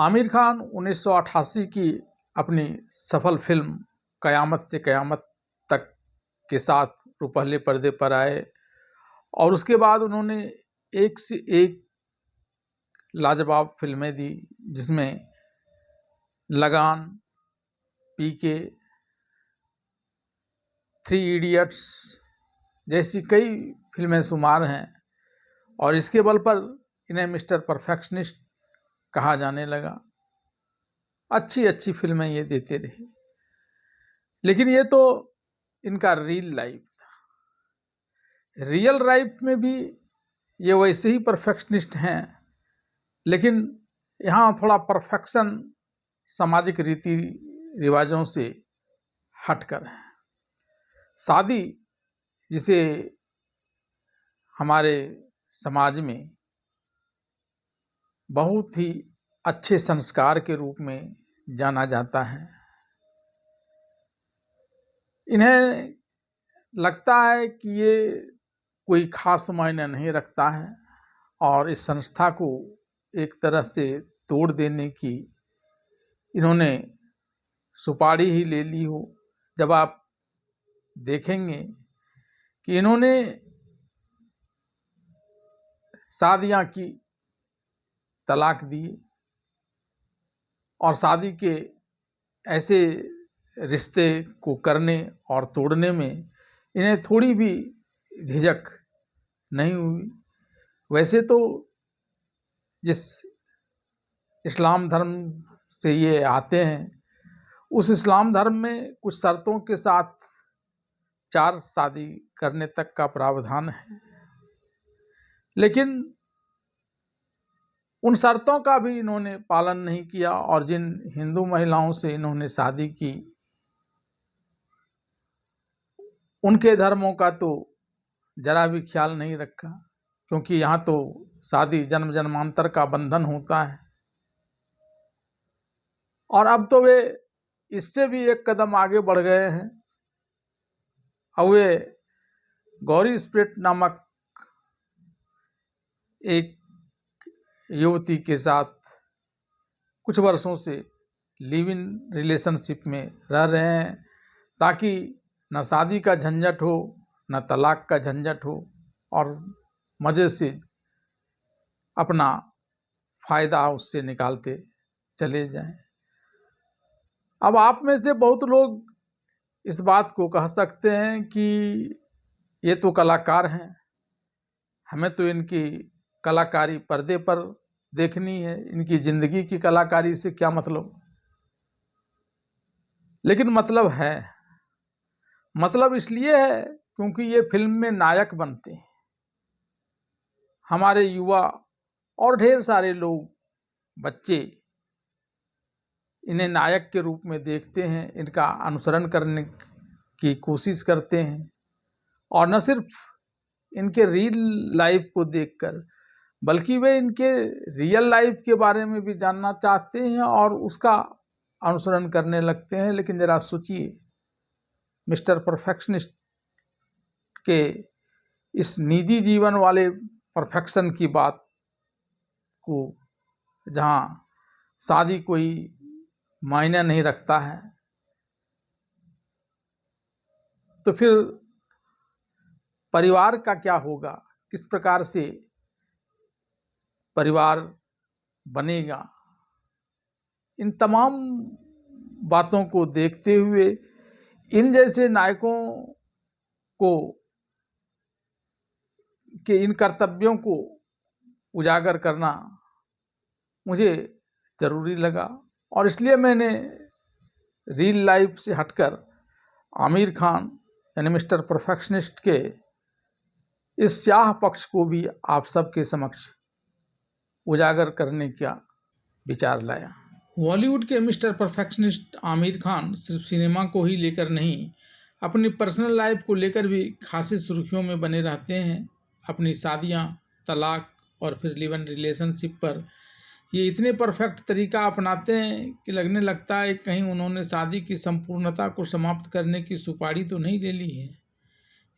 आमिर खान 1988 की अपनी सफल फिल्म कयामत से कयामत तक के साथ पहले पर्दे पर आए और उसके बाद उन्होंने एक से एक लाजवाब फिल्में दी, जिसमें लगान, पीके, थ्री इडियट्स जैसी कई फिल्में शुमार हैं और इसके बल पर इन्हें मिस्टर परफेक्शनिस्ट कहा जाने लगा। अच्छी अच्छी फिल्में ये देते रहे, लेकिन ये तो इनका रियल लाइफ था। रियल लाइफ में भी ये वैसे ही परफेक्शनिस्ट हैं, लेकिन यहाँ थोड़ा परफेक्शन सामाजिक रीति रिवाजों से हटकर है। शादी, जिसे हमारे समाज में बहुत ही अच्छे संस्कार के रूप में जाना जाता है, इन्हें लगता है कि ये कोई खास मायने नहीं रखता है और इस संस्था को एक तरह से तोड़ देने की इन्होंने सुपारी ही ले ली हो। जब आप देखेंगे कि इन्होंने शादियां की, तलाक दिए और शादी के ऐसे रिश्ते को करने और तोड़ने में इन्हें थोड़ी भी झिझक नहीं हुई। वैसे तो जिस इस्लाम धर्म से ये आते हैं, उस इस्लाम धर्म में कुछ शर्तों के साथ 4 शादी करने तक का प्रावधान है, लेकिन उन शर्तों का भी इन्होंने पालन नहीं किया और जिन हिंदू महिलाओं से इन्होंने शादी की, उनके धर्मों का तो जरा भी ख्याल नहीं रखा, क्योंकि यहाँ तो शादी जन्म जन्मांतर का बंधन होता है। और अब तो वे इससे भी एक कदम आगे बढ़ गए हैं और वे गौरी स्प्रिट नामक एक युवती के साथ कुछ वर्षों से लिव इन रिलेशनशिप में रह रहे हैं, ताकि न शादी का झंझट हो, न तलाक का झंझट हो और मज़े से अपना फ़ायदा उससे निकालते चले जाएं। अब आप में से बहुत लोग इस बात को कह सकते हैं कि ये तो कलाकार हैं, हमें तो इनकी कलाकारी पर्दे पर देखनी है, इनकी ज़िंदगी की कलाकारी से क्या मतलब। लेकिन मतलब इसलिए है क्योंकि ये फिल्म में नायक बनते हैं। हमारे युवा और ढेर सारे लोग, बच्चे इन्हें नायक के रूप में देखते हैं, इनका अनुसरण करने की कोशिश करते हैं और न सिर्फ इनके रियल लाइफ को देखकर, बल्कि वे इनके रियल लाइफ के बारे में भी जानना चाहते हैं और उसका अनुसरण करने लगते हैं। लेकिन जरा सोचिए, मिस्टर परफेक्शनिस्ट के इस निजी जीवन वाले परफेक्शन की बात को, जहाँ शादी कोई मायने नहीं रखता है, तो फिर परिवार का क्या होगा, किस प्रकार से परिवार बनेगा। इन तमाम बातों को देखते हुए इन जैसे नायकों को के इन कर्तव्यों को उजागर करना मुझे ज़रूरी लगा और इसलिए मैंने रियल लाइफ से हटकर आमिर खान यानी मिस्टर परफेक्शनिस्ट के इस स्याह पक्ष को भी आप सबके समक्ष उजागर करने का विचार लाया। बॉलीवुड के मिस्टर परफेक्शनिस्ट आमिर खान सिर्फ सिनेमा को ही लेकर नहीं, अपनी पर्सनल लाइफ को लेकर भी खासी सुर्खियों में बने रहते हैं। अपनी शादियां, तलाक और फिर लिव इन रिलेशनशिप पर ये इतने परफेक्ट तरीका अपनाते हैं कि लगने लगता है कहीं उन्होंने शादी की संपूर्णता को समाप्त करने की सुपारी तो नहीं ले ली है।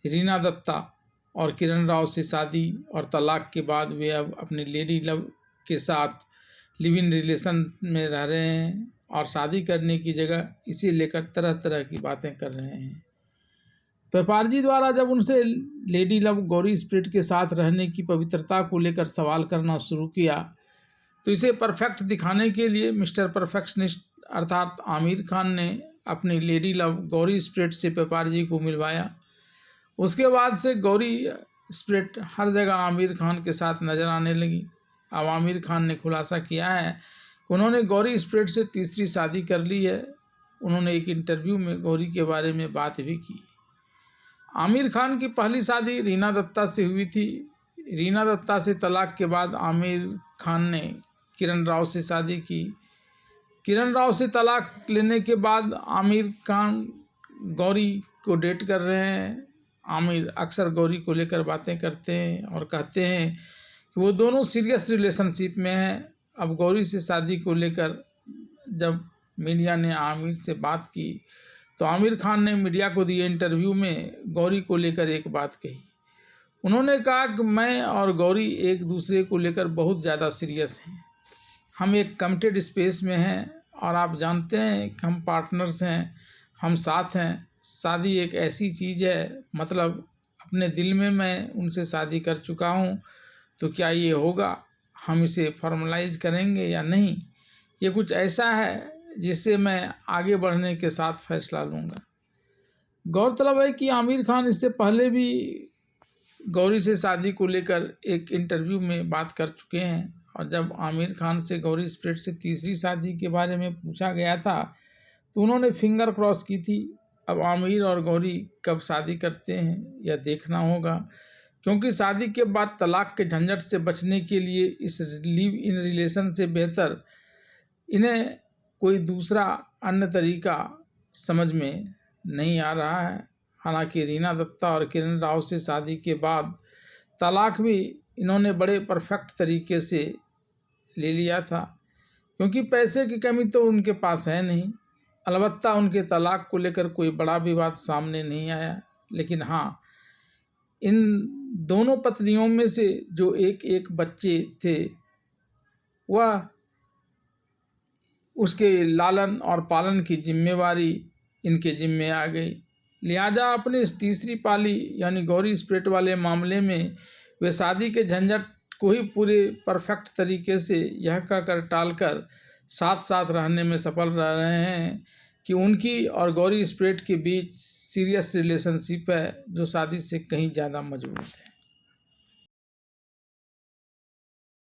रीना दत्ता और किरण राव से शादी और तलाक के बाद वे अब अपनी लेडी लव के साथ लिव इन रिलेशन में रह रहे हैं और शादी करने की जगह इसे लेकर तरह तरह की बातें कर रहे हैं। व्यापार जी द्वारा जब उनसे लेडी लव गौरी स्प्रिट के साथ रहने की पवित्रता को लेकर सवाल करना शुरू किया तो इसे परफेक्ट दिखाने के लिए मिस्टर परफेक्शनिस्ट अर्थात आमिर खान ने अपनी लेडी लव गौरी स्प्रिट से व्यापार जी को मिलवाया। उसके बाद से गौरी स्प्रिट हर जगह आमिर खान के साथ नजर आने लगी। अब आमिर खान ने खुलासा किया है कि उन्होंने गौरी स्प्रिट से तीसरी शादी कर ली है। उन्होंने एक इंटरव्यू में गौरी के बारे में बात भी की। आमिर खान की पहली शादी रीना दत्ता से हुई थी। रीना दत्ता से तलाक के बाद आमिर खान ने किरण राव से शादी की। किरण राव से तलाक लेने के बाद आमिर खान गौरी को डेट कर रहे हैं। आमिर अक्सर गौरी को लेकर बातें करते हैं और कहते हैं कि वो दोनों सीरियस रिलेशनशिप में हैं। अब गौरी से शादी को लेकर जब मीडिया ने आमिर से बात की तो आमिर खान ने मीडिया को दिए इंटरव्यू में गौरी को लेकर एक बात कही। उन्होंने कहा कि मैं और गौरी एक दूसरे को लेकर बहुत ज़्यादा सीरियस हैं। हम एक कमिटेड स्पेस में हैं और आप जानते हैं कि हम पार्टनर्स हैं, हम साथ हैं। शादी एक ऐसी चीज़ है, मतलब अपने दिल में मैं उनसे शादी कर चुका हूँ, तो क्या ये होगा, हम इसे फॉर्मलाइज करेंगे या नहीं, ये कुछ ऐसा है जिससे मैं आगे बढ़ने के साथ फैसला लूँगा। गौरतलब है कि आमिर खान इससे पहले भी गौरी से शादी को लेकर एक इंटरव्यू में बात कर चुके हैं और जब आमिर खान से गौरी स्प्रिट से तीसरी शादी के बारे में पूछा गया था तो उन्होंने फिंगर क्रॉस की थी। अब आमिर और गौरी कब शादी करते हैं यह देखना होगा, क्योंकि शादी के बाद तलाक के झंझट से बचने के लिए इस लिव इन रिलेशन से बेहतर इन्हें कोई दूसरा अन्य तरीका समझ में नहीं आ रहा है। हालांकि रीना दत्ता और किरण राव से शादी के बाद तलाक भी इन्होंने बड़े परफेक्ट तरीके से ले लिया था, क्योंकि पैसे की कमी तो उनके पास है नहीं। अलबत्ता उनके तलाक को लेकर कोई बड़ा विवाद सामने नहीं आया, लेकिन हाँ, इन दोनों पत्नियों में से जो एक बच्चे थे वह उसके लालन और पालन की जिम्मेवारी इनके जिम्मे आ गई। लिहाजा अपनी इस तीसरी पाली यानी गौरी स्प्रिट वाले मामले में वे शादी के झंझट को ही पूरे परफेक्ट तरीके से यह कहकर टालकर साथ साथ रहने में सफल रह रहे हैं कि उनकी और गौरी स्प्रिट के बीच सीरियस रिलेशनशिप है जो शादी से कहीं ज़्यादा मजबूत है।